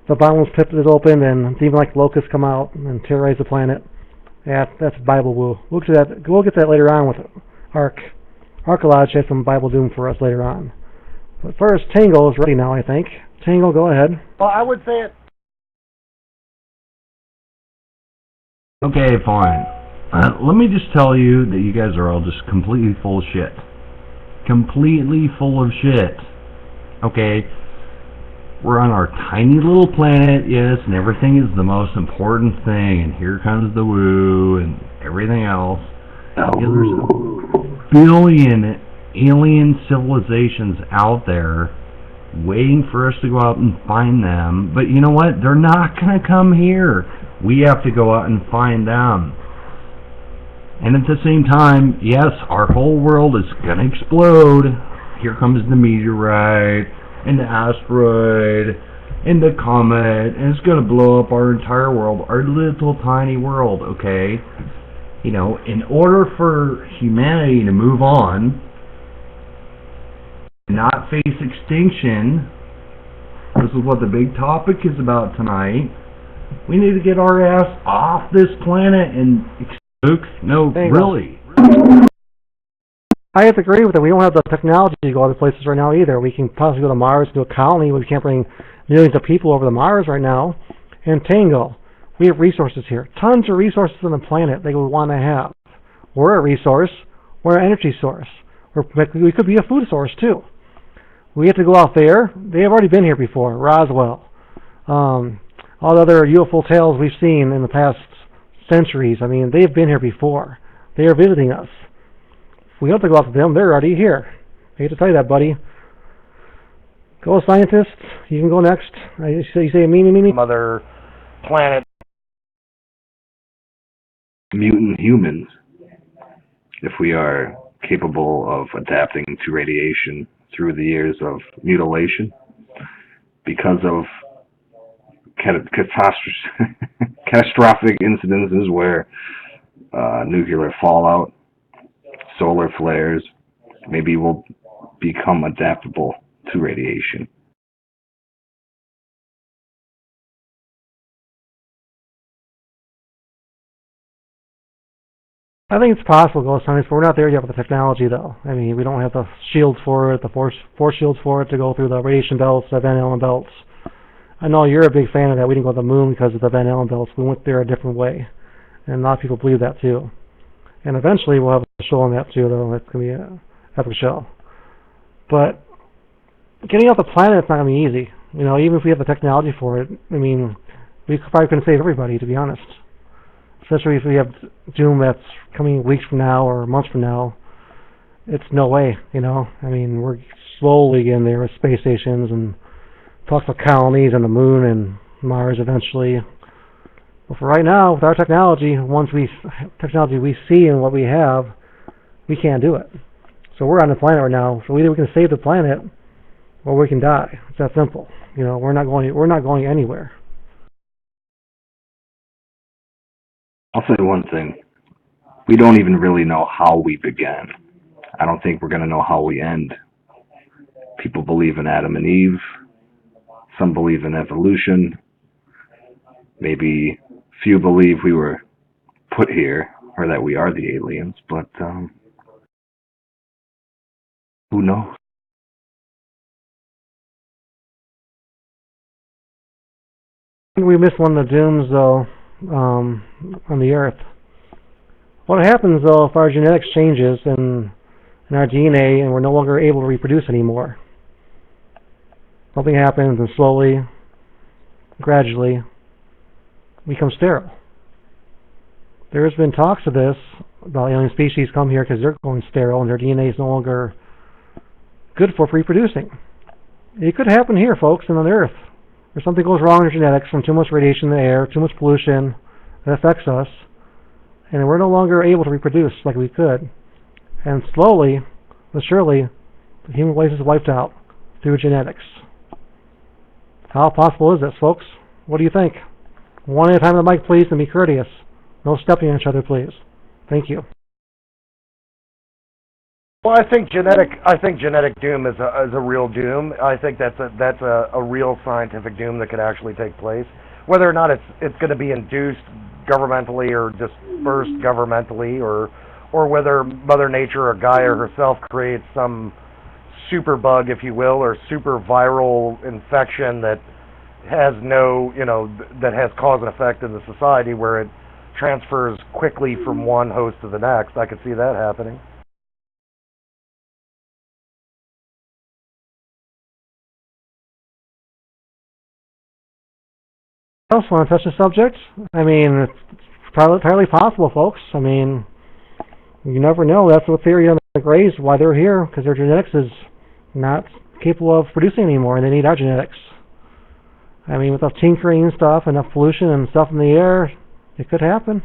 The bottomless pit is opened and demon-like locusts come out and terrorize the planet. Yeah, that's Bible woo. We'll get that later on with Ark. Archaeology has some Bible doom for us later on. But first, Tango is ready now, I think. Tango, go ahead. Well, I would say it. Okay, fine. Let me just tell you that you guys are all just completely full of shit. Completely full of shit. Okay? We're on our tiny little planet, yes, and everything is the most important thing, and here comes the woo and everything else. There's a billion alien civilizations out there waiting for us to go out and find them, but you know what? They're not going to come here. We have to go out and find them. And at the same time, yes, our whole world is going to explode. Here comes the meteorite, and the asteroid, and the comet, and it's going to blow up our entire world, our little tiny world, okay? You know, in order for humanity to move on, not face extinction, this is what the big topic is about tonight, we need to get our ass off this planet and... Luke, no, really. I have to agree with it. We don't have the technology to go other places right now either. We can possibly go to Mars, do a colony, but we can't bring millions of people over to Mars right now. And Tango, we have resources here. Tons of resources on the planet they would want to have. We're a resource. We're an energy source. We could be a food source too. We have to go out there. They have already been here before. Roswell. All the other UFO tales we've seen in the past centuries. I mean, they've been here before. They are visiting us. If we don't have to go out to them, they're already here. I hate to tell you that, buddy. Go scientist. You can go next. You say me. Mother planet. Mutant humans, if we are capable of adapting to radiation through the years of mutilation because of catastrophic incidences where nuclear fallout, solar flares, maybe we'll become adaptable to radiation. I think it's possible, Ghost Science, but we're not there yet with the technology, though. I mean, we don't have the shields for it, the force shields for it to go through the radiation belts, the Van Allen belts. I know you're a big fan of that. We didn't go to the moon because of the Van Allen belts. We went there a different way. And a lot of people believe that, too. And eventually we'll have a show on that, too, though. It's going to be an epic show. But getting off the planet is not going to be easy. You know, even if we have the technology for it, I mean, we probably couldn't save everybody, to be honest. Especially if we have doom that's coming weeks from now or months from now. It's no way, you know. I mean, we're slowly getting there with space stations and talks of colonies on the moon and Mars eventually. But for right now, with our technology, technology we see and what we have, we can't do it. So we're on the planet right now. So either we can save the planet or we can die. It's that simple. You know, we're not going anywhere. I'll say one thing. We don't even really know how we began. I don't think we're going to know how we end. People believe in Adam and Eve. Some believe in evolution. Maybe few believe we were put here or that we are the aliens, but who knows? We missed one of the dooms, though, on the Earth. What happens, though, if our genetics changes and in our DNA, and we're no longer able to reproduce anymore. Something happens, and slowly, gradually, we become sterile. There's been talks of this, about alien species come here because they're going sterile and their DNA is no longer good for reproducing. It could happen here, folks, and on Earth. If something goes wrong in our genetics from too much radiation in the air, too much pollution that affects us, and we're no longer able to reproduce like we could. And slowly, but surely, the human race is wiped out through genetics. How possible is this, folks? What do you think? One at a time on the mic, please, and be courteous. No stepping on each other, please. Thank you. Well, I think genetic doom is a real doom. I think that's a real scientific doom that could actually take place. Whether or not it's going to be induced governmentally or dispersed governmentally, or whether Mother Nature or Gaia herself creates some super bug, if you will, or super viral infection that has that has cause and effect in the society where it transfers quickly from one host to the next. I could see that happening. Else want to touch the subject? I mean, it's entirely possible, folks. I mean, you never know. That's what theory on the Greys, why they're here, because their genetics is not capable of producing anymore, and they need our genetics. I mean, with enough tinkering and stuff, enough pollution and stuff in the air, it could happen.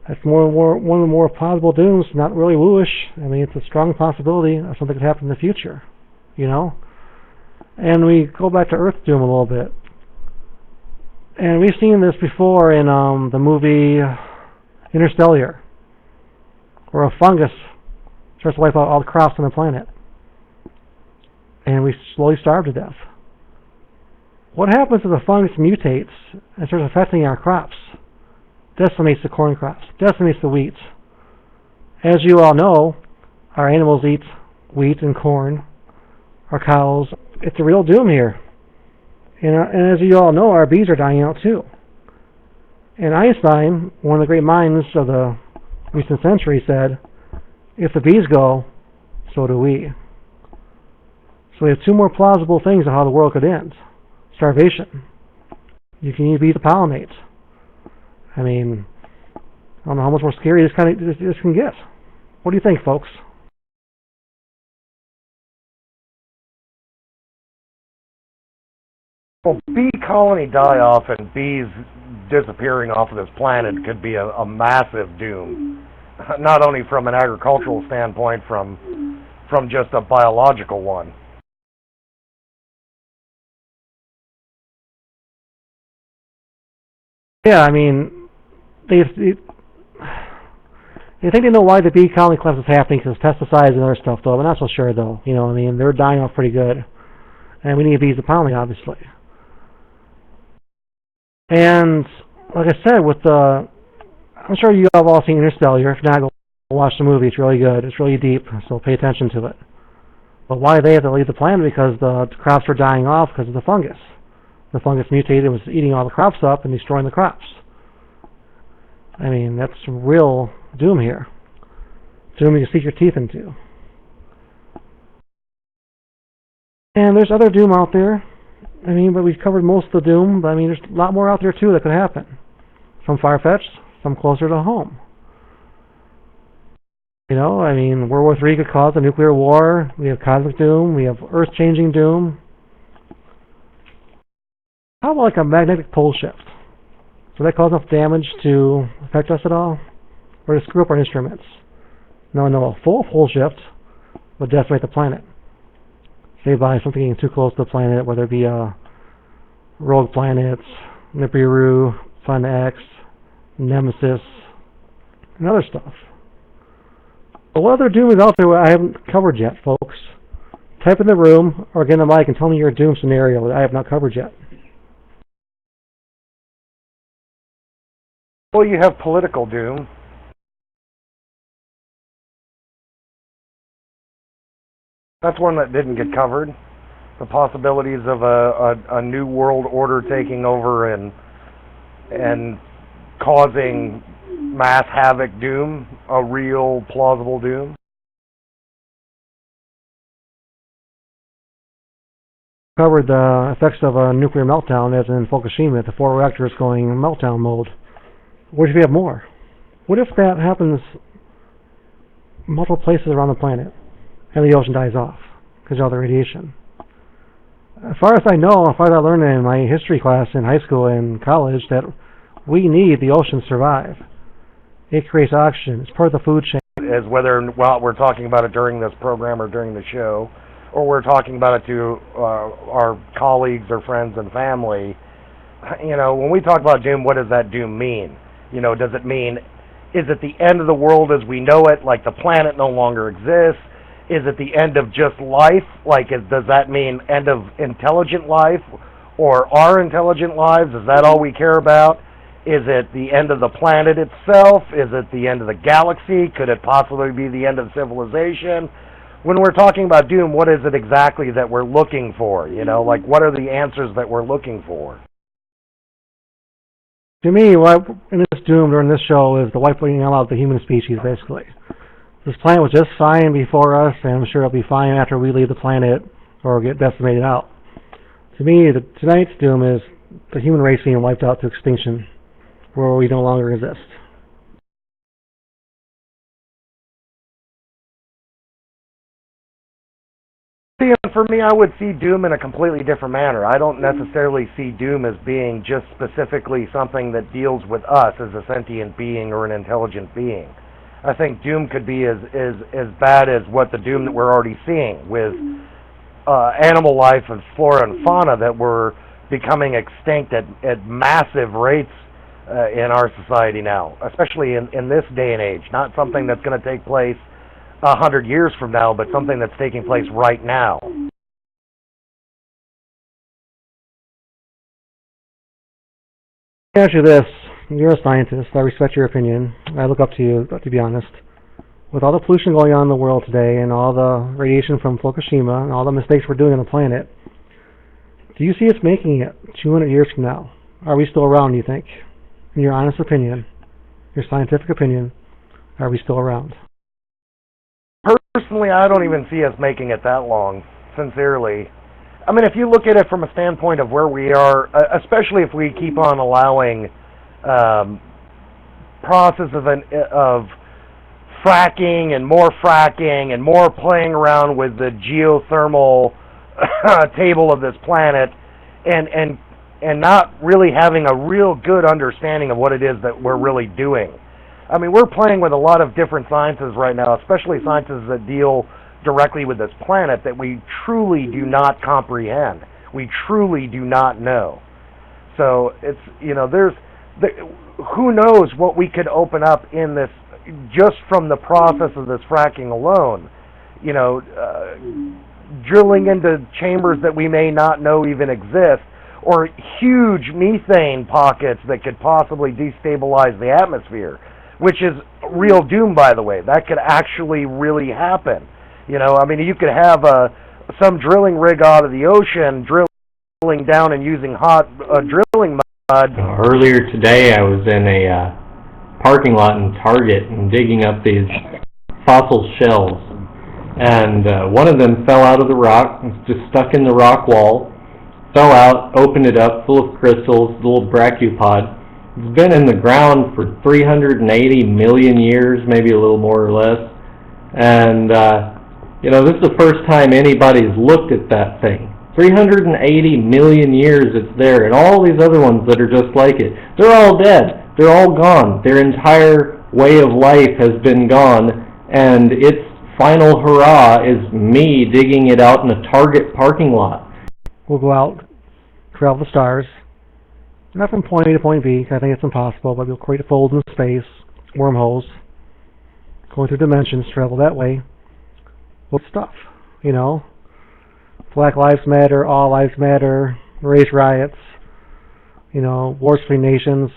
That's one of the more possible dooms, not really wooish. I mean, it's a strong possibility of something could happen in the future, you know? And we go back to Earth doom a little bit. And we've seen this before in the movie Interstellar, where a fungus starts to wipe out all the crops on the planet. And we slowly starve to death. What happens if the fungus mutates and starts affecting our crops? Decimates the corn crops, decimates the wheat. As you all know, our animals eat wheat and corn, our cows. It's a real doom here. And as you all know, our bees are dying out too. And Einstein, one of the great minds of the recent century, said, if the bees go, so do we. So we have two more plausible things of how the world could end. Starvation. You can use bees to pollinate. I mean, I don't know how much more scary this can get. What do you think, folks? Well, bee colony die-off and bees disappearing off of this planet could be a massive doom, not only from an agricultural standpoint, from just a biological one. Yeah, I mean, they think they know why the bee colony collapse is happening because pesticides and other stuff, though. I'm not so sure, though. You know, I mean, they're dying off pretty good, and we need bees to pollinate, obviously. And like I said, I'm sure you have all seen Interstellar. If not, go watch the movie. It's really good. It's really deep, so pay attention to it. But why they have to leave the planet? Because the crops are dying off because of the fungus. The fungus mutated and was eating all the crops up and destroying the crops. I mean, that's real doom here. Doom you can sink your teeth into. And there's other doom out there. I mean, but we've covered most of the doom. But I mean, there's a lot more out there too that could happen. Some far-fetched, some closer to home. You know, I mean, World War III could cause a nuclear war. We have cosmic doom. We have earth-changing doom. How about like a magnetic pole shift? Does that cause enough damage to affect us at all? Or to screw up our instruments? No, a full pole shift would decimate the planet. Say by something getting too close to the planet, whether it be rogue planets, Nibiru, Planet X, Nemesis, and other stuff. But what other doom is out there I haven't covered yet, folks? Type in the room or get on the mic and tell me your doom scenario that I have not covered yet. Well, you have political doom. That's one that didn't get covered. The possibilities of a new world order taking over and causing mass havoc doom, a real plausible doom. covered the effects of a nuclear meltdown, as in Fukushima, the 4 reactors going meltdown mode. What if we have more? What if that happens multiple places around the planet and the ocean dies off because of all the radiation? As far as I know, as far as I learned in my history class in high school and college, that we need the ocean to survive. It creates oxygen. It's part of the food chain. As whether we're talking about it during this program or during the show, or we're talking about it to our colleagues or friends and family, when we talk about doom, what does that doom mean? Does it mean, is it the end of the world as we know it, like the planet no longer exists? Is it the end of just life? Does that mean end of intelligent life or our intelligent lives? Is that all we care about? Is it the end of the planet itself? Is it the end of the galaxy? Could it possibly be the end of civilization? When we're talking about doom, what is it exactly that we're looking for? What are the answers that we're looking for? To me, what in this doom during this show is the wiping out of the human species, basically. This planet was just fine before us, and I'm sure it'll be fine after we leave the planet or get decimated out. To me, tonight's doom is the human race being wiped out to extinction, where we no longer exist. See, for me, I would see doom in a completely different manner. I don't necessarily see doom as being just specifically something that deals with us as a sentient being or an intelligent being. I think doom could be as bad as what the doom that we're already seeing with animal life and flora and fauna that were becoming extinct at massive rates in our society now, especially in this day and age. Not something that's going to take place 100 years from now, but something that's taking place right now. Let me ask you this. You're a scientist. I respect your opinion. I look up to you, to be honest. With all the pollution going on in the world today and all the radiation from Fukushima and all the mistakes we're doing on the planet, do you see us making it 200 years from now? Are we still around, do you think? In your honest opinion, your scientific opinion, are we still around? Personally, I don't even see us making it that long, sincerely. I mean, if you look at it from a standpoint of where we are, especially if we keep on allowing process of fracking and more playing around with the geothermal table of this planet, and not really having a real good understanding of what it is that we're really doing. I mean, we're playing with a lot of different sciences right now, especially sciences that deal directly with this planet that we truly do not comprehend. We truly do not know. So it's, who knows what we could open up in this, just from the process of this fracking alone. Drilling into chambers that we may not know even exist, or huge methane pockets that could possibly destabilize the atmosphere, which is real doom, by the way. That could actually really happen. You could have some drilling rig out of the ocean drilling down and using hot drilling mud. Earlier today, I was in a parking lot in Target and digging up these fossil shells. And one of them fell out of the rock, just stuck in the rock wall, fell out, opened it up, full of crystals, little brachiopod. It's been in the ground for 380 million years, maybe a little more or less. And, this is the first time anybody's looked at that thing. 380 million years it's there, and all these other ones that are just like it, they're all dead. They're all gone. Their entire way of life has been gone, and its final hurrah is me digging it out in a Target parking lot. We'll go out, travel the stars, not from point A to point B. I think it's impossible, but we'll create folds in space, wormholes, going through dimensions, travel that way. What stuff, Black Lives Matter, All Lives Matter, race riots, wars between nations.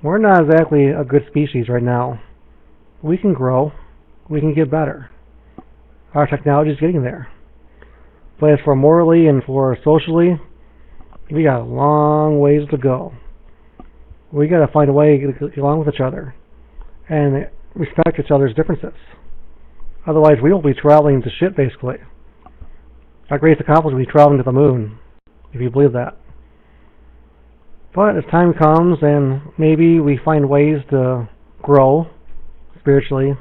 We're not exactly a good species right now. We can grow. We can get better. Our technology is getting there. But as for morally and for socially, we got a long ways to go. We got to find a way to get along with each other and respect each other's differences. Otherwise, we won't be traveling to shit, basically. Our greatest accomplishment will be traveling to the moon, if you believe that. But as time comes and maybe we find ways to grow spiritually,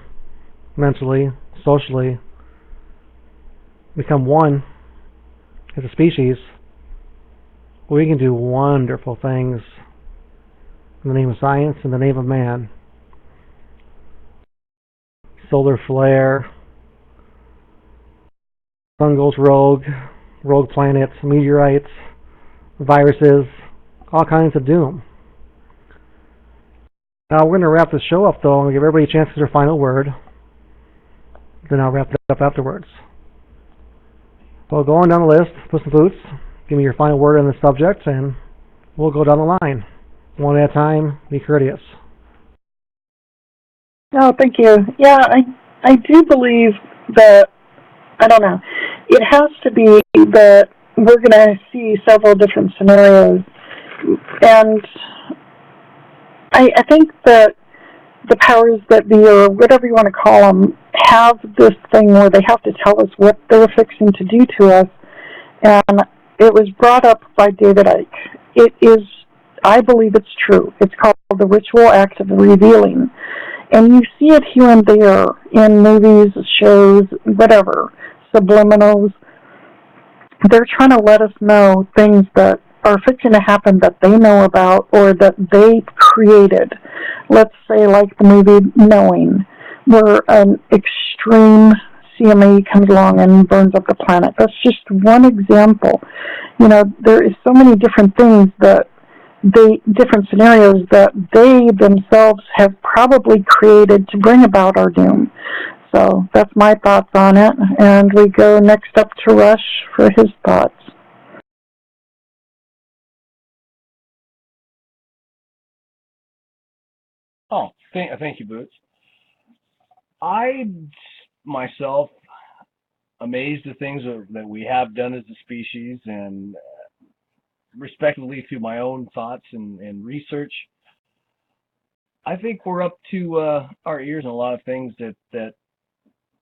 mentally, socially, become one as a species, we can do wonderful things in the name of science, in the name of man. Solar flare, sun goes rogue planets, meteorites, viruses, all kinds of doom. Now we're going to wrap this show up though and give everybody a chance to their final word. Then I'll wrap it up afterwards. So going down the list, Puss in Boots, give me your final word on the subject and we'll go down the line. One at a time, be courteous. Oh, thank you. Yeah, I do believe that, I don't know, it has to be that we're going to see several different scenarios. And I think that the powers that be, or whatever you want to call them, have this thing where they have to tell us what they're fixing to do to us. And it was brought up by David Icke. It is, I believe it's true. It's called the ritual act of revealing. And you see it here and there in movies, shows, whatever, subliminals. They're trying to let us know things that are fixing to happen that they know about or that they created. Let's say like the movie Knowing, where an extreme CME comes along and burns up the planet. That's just one example. You know, there is so many different things that different scenarios that they themselves have probably created to bring about our doom. So that's my thoughts on it. And we go next up to Rush for his thoughts. Oh, thank you, Boots. I, myself, amazed at things that we have done as a species, and respectively through my own thoughts and research, I think we're up to our ears in a lot of things that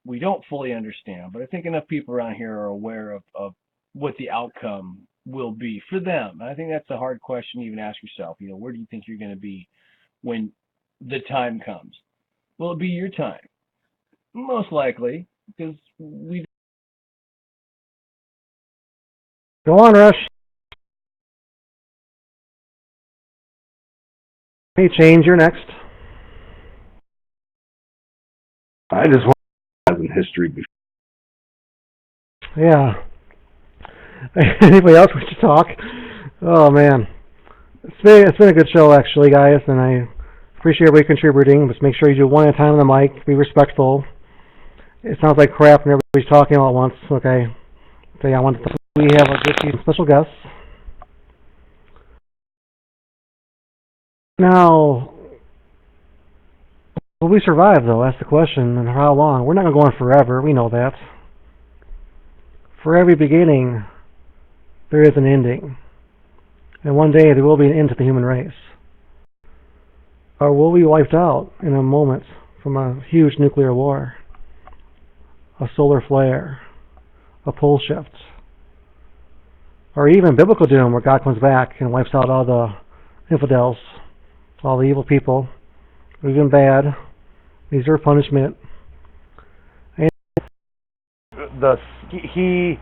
we don't fully understand. But I think enough people around here are aware of what the outcome will be for them. And I think that's a hard question to even ask yourself. You know, where do you think you're going to be when the time comes? Will it be your time? Most likely, because we. Go on, Rush. Hey, Change, you're next. I just want to in history before. Yeah. Anybody else wish to talk? Oh, man. It's been a good show, actually, guys, and I appreciate everybody contributing. Just make sure you do one at a time on the mic. Be respectful. It sounds like crap and everybody's talking all at once. Okay. So, yeah, we have a good special guest. Now, will we survive, though? That's the question. And how long? We're not going to go on forever. We know that. For every beginning, there is an ending. And one day, there will be an end to the human race. Or will we be wiped out in a moment from a huge nuclear war? A solar flare? A pole shift? Or even biblical doom, where God comes back and wipes out all the infidels, all the evil people, even bad, deserve punishment. And he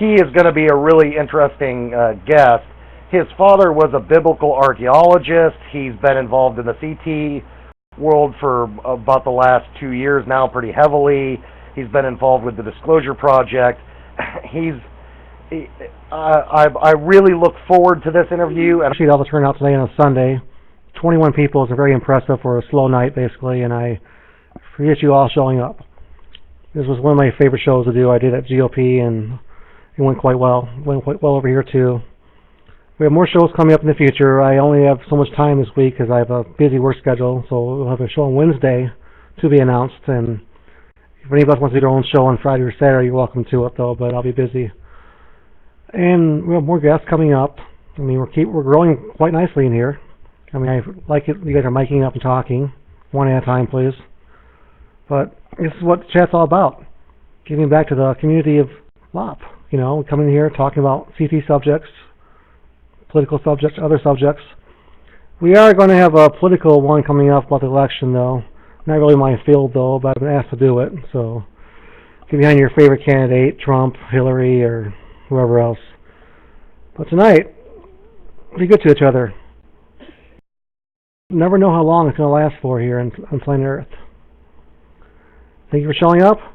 is going to be a really interesting guest. His father was a biblical archaeologist. He's been involved in the CT world for about the last 2 years now, pretty heavily. He's been involved with the Disclosure Project. I really look forward to this interview. And actually, all the turnout today on a Sunday. 21 people is very impressive for a slow night, basically, and I appreciate you all showing up. This was one of my favorite shows to do. I did at GOP, and it went quite well. Went quite well over here, too. We have more shows coming up in the future. I only have so much time this week because I have a busy work schedule, so we'll have a show on Wednesday to be announced, and if anybody else wants to do their own show on Friday or Saturday, you're welcome to it, though, but I'll be busy. And we have more guests coming up. I mean, we're growing quite nicely in here. I mean, I like it. You guys are miking up and talking, one at a time, please. But this is what chat's all about, giving back to the community of LOP. You know, we come in here talking about CT subjects, political subjects, other subjects. We are going to have a political one coming up about the election, though. Not really my field, though, but I've been asked to do it. So get behind your favorite candidate, Trump, Hillary, or whoever else. But tonight, be good to each other. You never know how long it's going to last for here on planet Earth. Thank you for showing up. We'll